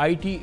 IT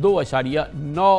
$2.9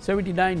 79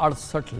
68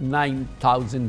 9,000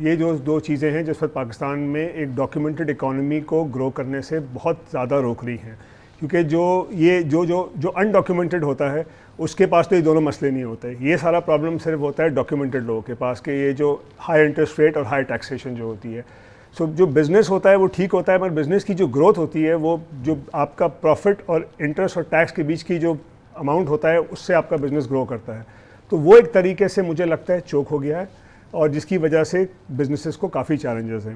یہ جو دو چیزیں ہیں جس وقت پاکستان میں ایک ڈاکیومنٹڈ اکانومی کو گرو کرنے سے بہت زیادہ روک رہی ہیں، کیونکہ جو ان ڈاکیومنٹڈ ہوتا ہے اس کے پاس تو یہ دونوں مسئلے نہیں ہوتے. یہ سارا پرابلم صرف ہوتا ہے ڈاکیومنٹڈ لوگوں کے پاس، کہ یہ جو ہائی انٹرسٹ ریٹ اور ہائی ٹیکسیشن جو ہوتی ہے. سو جو بزنس ہوتا ہے وہ ٹھیک ہوتا ہے، مگر بزنس کی جو گروتھ ہوتی ہے وہ جو آپ کا پروفٹ اور انٹرسٹ اور ٹیکس کے بیچ کی جو اماؤنٹ ہوتا ہے اس سے آپ کا بزنس گرو کرتا ہے. تو وہ ایک طریقے سے مجھے لگتا ہے چوک ہو گیا ہے، اور جس کی وجہ سے بزنسز کو کافی چیلنجز ہیں.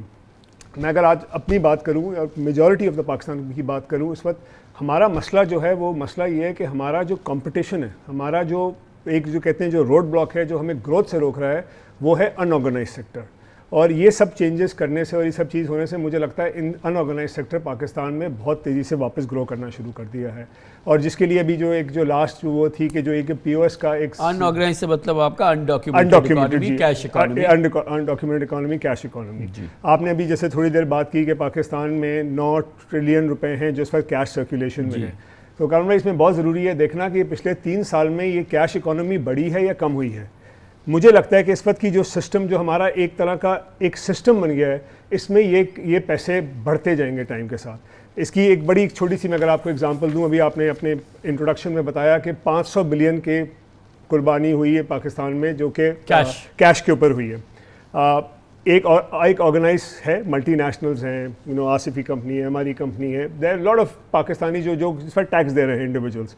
میں اگر آج اپنی بات کروں اور میجورٹی آف دا پاکستان کی بات کروں، اس وقت ہمارا مسئلہ جو ہے وہ مسئلہ یہ ہے کہ ہمارا جو کمپٹیشن ہے، ہمارا جو ایک جو کہتے ہیں جو روڈ بلاک ہے جو ہمیں گروتھ سے روک رہا ہے، وہ ہے ان آرگنائز سیکٹر. اور یہ سب چینجز کرنے سے اور یہ سب چیز ہونے سے مجھے لگتا ہے ان آرگنائز سیکٹر پاکستان میں بہت تیزی سے واپس گرو کرنا شروع کر دیا ہے. اور جس کے لیے ابھی جو ایک جو لاسٹ وہ تھی کہ جو ایک پی او ایس کا ایک ان آرگنائز سے مطلب آپ کا undocumented cash economy, undocumented economy, cash economy. آپ نے ابھی جیسے تھوڑی دیر بات کی کہ پاکستان میں 9 ٹریلین روپے ہیں جو اس وقت کیش سرکولیشن میں ہے. تو کامران بھائی اس میں بہت ضروری ہے دیکھنا کہ پچھلے 3 سال میں یہ کیش اکانومی بڑھی ہے یا کم ہوئی ہے. مجھے لگتا ہے کہ اس وقت کی جو سسٹم جو ہمارا ایک طرح کا ایک سسٹم بن گیا ہے، اس میں یہ پیسے بڑھتے جائیں گے ٹائم کے ساتھ. اس کی ایک بڑی چھوٹی سی میں اگر آپ کو اگزامپل دوں، ابھی آپ نے اپنے انٹروڈکشن میں بتایا کہ 500 بلین کی قربانی ہوئی ہے پاکستان میں جو کہ کیش کے اوپر ہوئی ہے. ایک آرگنائز ہے، ملٹی نیشنلز ہیں، آصفی کمپنی ہے، ہماری کمپنی ہے، there are lot of Pakistani جو اس پر ٹیکس دے رہے ہیں انڈیویجولس.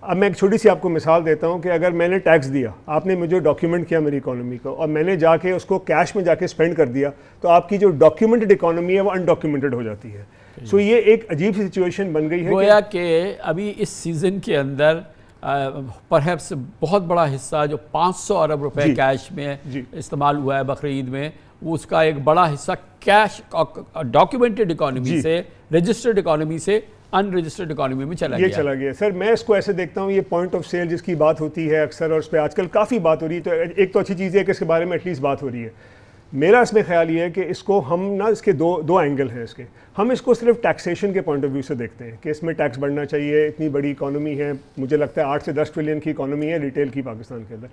اب میں ایک چھوٹی سی آپ کو مثال دیتا ہوں کہ اگر میں نے ٹیکس دیا، آپ نے مجھے ڈاکیومنٹ کیا میری اکانومی کو، اور میں نے جا کے اس کو کیش میں جا کے اسپینڈ کر دیا، تو آپ کی جو ڈاکیومنٹڈ اکانومی ہے وہ انڈاکیومنٹڈ ہو جاتی ہے. سو یہ ایک عجیب سی سچویشن بن گئی ہے گویا کہ ابھی اس سیزن کے اندر پرہیپس بہت بڑا حصہ جو 500 ارب روپے کیش میں استعمال ہوا ہے بقرعید میں، اس کا ایک بڑا حصہ کیش ڈاکیومنٹڈ اکانومی سے، رجسٹرڈ اکانومی سے ان رجسٹرڈ اکانومی میں چلا گیا. سر میں اس کو ایسے دیکھتا ہوں، یہ پوائنٹ آف سیل جس کی بات ہوتی ہے اکثر، اور اس پہ آج کل کافی بات ہو رہی ہے، تو ایک تو اچھی چیز ہے کہ اس کے بارے میں ایٹ لیسٹ بات ہو رہی ہے. میرا اس میں خیال یہ ہے کہ اس کو ہم اس کے دو اینگل ہیں. ہم اس کو صرف ٹیکسیشن کے پوائنٹ آف ویو سے دیکھتے ہیں کہ اس میں ٹیکس بڑھنا چاہیے، اتنی بڑی اکانومی ہے، مجھے لگتا ہے 8 سے 10 ٹریلین کی اکانومی ہے ریٹیل کی پاکستان کے اندر.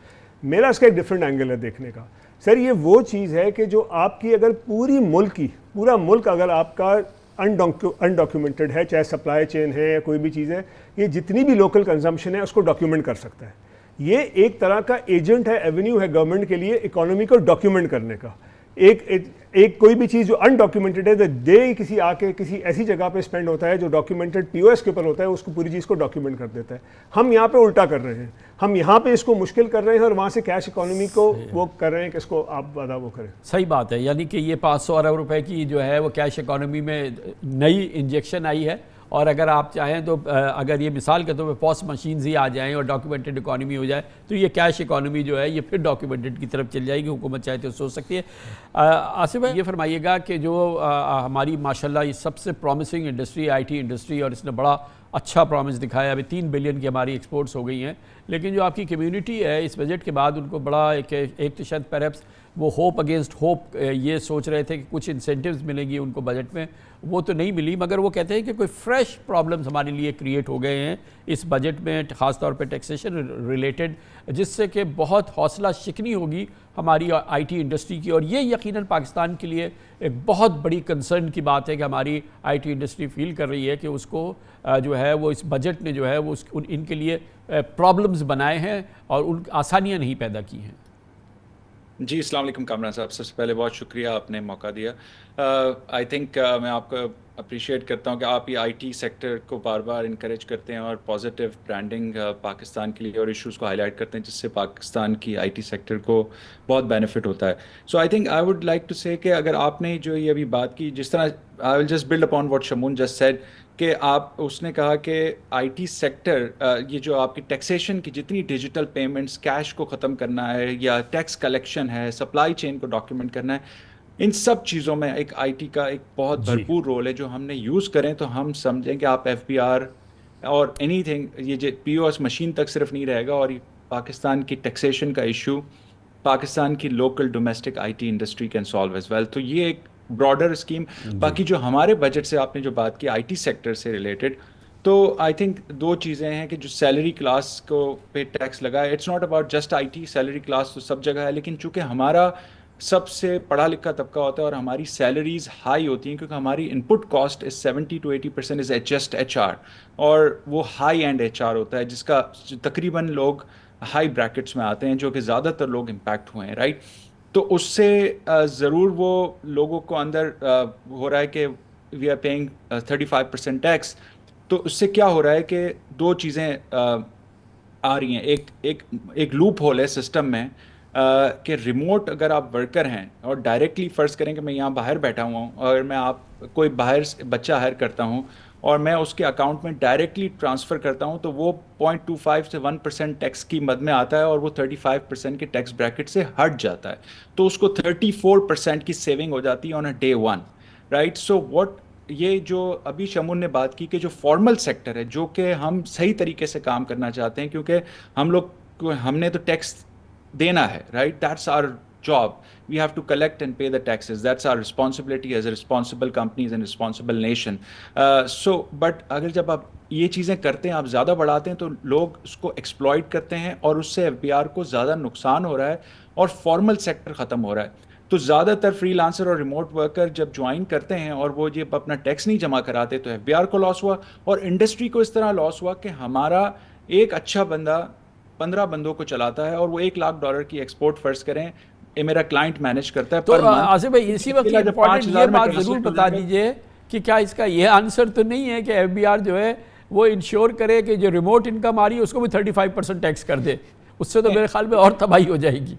میرا اس کا ایک ڈفرینٹ اینگل ہے دیکھنے کا. سر یہ وہ چیز ہے کہ جو آپ کی اگر پورا ملک اگر آپ کا انڈاکیومنٹڈ ہے، چاہے سپلائی چین ہے یا کوئی بھی چیز ہے، یہ جتنی بھی لوکل کنزمپشن ہے اس کو ڈاکیومنٹ کر سکتا ہے. یہ ایک طرح کا ایجنٹ ہے، ایونیو ہے گورنمنٹ کے لیے اکانومی کو ڈاکیومنٹ کرنے کا. ایک کوئی بھی چیز جو انڈاکیومنٹڈ ہے، دے کسی آ کے کسی ایسی جگہ پہ اسپینڈ ہوتا ہے جو ڈاکیومنٹڈ پی او ایس کے اوپر ہوتا ہے، اس کو پوری چیز کو ڈاکیومنٹ کر دیتا ہے. ہم یہاں پہ الٹا کر رہے ہیں، ہم یہاں پہ اس کو مشکل کر رہے ہیں اور وہاں سے کیش اکانومی کو وہ کر رہے ہیں کہ اس کو آپ ادا وہ کریں. صحیح بات ہے، یعنی کہ یہ 500 ارب روپے کی جو ہے وہ کیش اکانومی میں نئی انجیکشن آئی ہے. اور اگر آپ چاہیں تو اگر یہ مثال کے طور پہ پوس مشینز ہی آ جائیں اور ڈاکیومنٹڈ اکانومی ہو جائے تو یہ کیش اکانومی جو ہے یہ پھر ڈاکیومنٹڈ کی طرف چل جائے گی. حکومت چاہے تو سوچ سکتی ہے. آصف بھائی یہ فرمائیے گا کہ جو ہماری ماشاءاللہ یہ سب سے پرومسنگ انڈسٹری آئی ٹی انڈسٹری، اور اس نے بڑا اچھا پرومس دکھایا، ابھی 3 بلین کی ہماری ایکسپورٹس ہو گئی ہیں، لیکن جو آپ کی کمیونٹی ہے اس بجٹ کے بعد ان کو بڑا ایک تو شاید پرہیپس وہ ہوپ اگینسٹ ہوپ یہ سوچ رہے تھے کہ کچھ انسینٹیوز ملیں گی ان کو بجٹ میں، وہ تو نہیں ملی، مگر وہ کہتے ہیں کہ کوئی فریش پرابلمز ہمارے لیے کریٹ ہو گئے ہیں اس بجٹ میں، خاص طور پہ ٹیکسیشن ریلیٹڈ، جس سے کہ بہت حوصلہ شکنی ہوگی ہماری آئی ٹی انڈسٹری کی. اور یہ یقیناً پاکستان کے لیے ایک بہت بڑی کنسرن کی بات ہے کہ ہماری آئی ٹی انڈسٹری فیل کر رہی ہے کہ اس کو جو ہے وہ اس بجٹ نے جو ہے وہ ان کے لیے پرابلمز بنائے ہیں اور ان آسانیاں نہیں پیدا کی ہیں. جی السلام علیکم کامران صاحب، سب سے پہلے بہت شکریہ آپ نے موقع دیا. آئی تھنک میں آپ کو اپریشیٹ کرتا ہوں کہ آپ یہ آئی ٹی سیکٹر کو بار بار انکریج کرتے ہیں اور پازیٹیو برانڈنگ پاکستان کے لیے اور ایشوز کو ہائی لائٹ کرتے ہیں جس سے پاکستان کی آئی ٹی سیکٹر کو بہت بینیفٹ ہوتا ہے. So I think I would like to say کہ اگر آپ نے جو یہ ابھی بات کی، جس طرح I will just build upon what Shamoon just said, کہ اس نے کہا کہ آئی ٹی سیکٹر یہ جو آپ کی ٹیکسیشن کی جتنی ڈیجیٹل پیمنٹس، کیش کو ختم کرنا ہے یا ٹیکس کلیکشن ہے، سپلائی چین کو ڈاکیومنٹ کرنا ہے، ان سب چیزوں میں ایک آئی ٹی کا ایک بہت بھرپور رول ہے جو ہم نے یوز کریں تو ہم سمجھیں کہ آپ ایف بی آر اور اینی تھنگ، یہ جو پی او ایس مشین تک صرف نہیں رہے گا، اور پاکستان کی ٹیکسیشن کا ایشو پاکستان کی local domestic I T industry can solve as well. تو یہ ایک براڈر اسکیم. باقی جو ہمارے بجٹ سے آپ نے جو بات کی آئی ٹی سیکٹر سے ریلیٹڈ، تو آئی تھنک 2 چیزیں ہیں کہ جو سیلری کلاس کو پہ ٹیکس لگا ہے، it's not about just I T, salary class تو سب جگہ ہے، لیکن چونکہ ہمارا سب سے پڑھا لکھا طبقہ ہوتا ہے اور ہماری سیلریز ہائی ہوتی ہیں کیونکہ ہماری input cost is 70 to 80% is just H R, اور وہ ہائی اینڈ ایچ آر ہوتا ہے جس کا تقریباً لوگ ہائی بریکٹس میں آتے ہیں, جو کہ زیادہ تر لوگ امپیکٹ ہوئے ہیں, رائٹ. تو اس سے ضرور وہ لوگوں کو اندر ہو رہا ہے کہ وی آر پیئنگ 35% ٹیکس. تو اس سے کیا ہو رہا ہے کہ دو چیزیں آ رہی ہیں. ایک لوپ ہول ہے سسٹم میں کہ ریموٹ اگر آپ ورکر ہیں اور ڈائریکٹلی فرض کریں کہ میں یہاں باہر بیٹھا ہوا ہوں اور میں کوئی باہر بچہ ہائر کرتا ہوں اور میں اس کے اکاؤنٹ میں ڈائریکٹلی ٹرانسفر کرتا ہوں, تو وہ 0.25 سے 1% ٹیکس کی مد میں آتا ہے اور وہ 35% کے ٹیکس بریکٹ سے ہٹ جاتا ہے. تو اس کو 34% کی سیونگ ہو جاتی ہے on a day one, right. So what یہ جو ابھی شمون نے بات کی کہ جو فارمل سیکٹر ہے جو کہ ہم صحیح طریقے سے کام کرنا چاہتے ہیں, کیونکہ ہم نے تو ٹیکس دینا ہے, right. That's our job. We have to collect and pay the taxes. That's our responsibility as a responsible companies and responsible nation. But اگر جب آپ یہ چیزیں کرتے ہیں, آپ زیادہ بڑھاتے ہیں, تو لوگ اس کو ایکسپلائٹ کرتے ہیں اور اس سے ایف بی آر کو زیادہ نقصان ہو رہا ہے اور فارمل سیکٹر ختم ہو رہا ہے. تو زیادہ تر فری لانسر اور ریموٹ ورکر جب جوائن کرتے ہیں اور وہ جب اپنا ٹیکس نہیں جمع کراتے تو ایف بی آر کو لاس ہوا اور انڈسٹری کو اس طرح لاس ہوا کہ ہمارا ایک اچھا بندہ 15 بندوں کو چلاتا ہے اور وہ $1 لاکھ کی ایکسپورٹ فرض کریں میرا کلائنٹ مینج کرتا ہے. تو آصف بھائی اسی وقت امپورٹنٹ یہ بات ضرور بتا دیجئے کہ کیا اس کا یہ آنسر تو نہیں ہے کہ ایف بی آر جو ہے وہ انشور کرے کہ جو ریموٹ انکم آ رہی ہے اس کو بھی 35% ٹیکس کر دے؟ اس سے تو میرے خیال میں اور تباہی ہو جائے گی.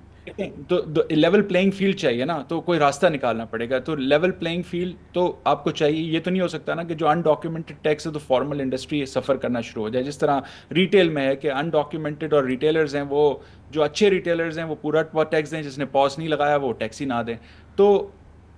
تو لیول پلینگ فیلڈ چاہیے نا, تو کوئی راستہ نکالنا پڑے گا. تو لیول پلینگ فیلڈ تو آپ کو چاہیے. یہ تو نہیں ہو سکتا نا کہ جو انڈاکیومنٹڈ ٹیکس ہے تو فارمل انڈسٹری سفر کرنا شروع ہو جائے, جس طرح ریٹیل میں ہے کہ انڈاکیومنٹڈ اور ریٹیلرز ہیں, وہ جو اچھے ریٹیلرز ہیں وہ پورا ٹیکس دیں, جس نے پاس نہیں لگایا وہ ٹیکس ہی نہ دیں. تو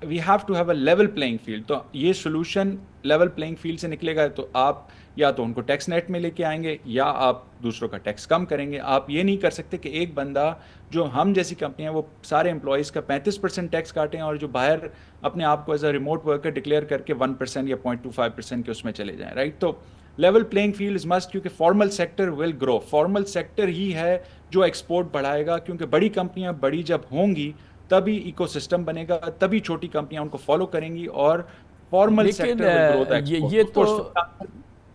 we have to have a level playing field. تو یہ سولوشن لیول پلینگ فیلڈ سے نکلے گا. تو آپ یا تو ان کو ٹیکس نیٹ میں لے کے آئیں گے یا آپ دوسروں کا ٹیکس کم کریں گے. آپ یہ نہیں کر سکتے کہ ایک بندہ جو ہم جیسی کمپنی ہیں وہ سارے امپلائیز کا 35% ٹیکس کاٹیں اور جو باہر اپنے آپ کو as a remote worker declare کر کے 1% یا 0.25% کے اس میں چلے جائیں, رائٹ. تو level playing field is must, کیونکہ فارمل سیکٹر ول گرو. فارمل سیکٹر ہی ہے جو ایکسپورٹ بڑھائے گا, کیونکہ بڑی کمپنیاں بڑی جب ہوں گی تبھی ایکو سسٹم بنے گا, تبھی چھوٹی کمپنیاں ان کو فالو کریں گی اور فارمل سیکٹر ول گرو. یہ تو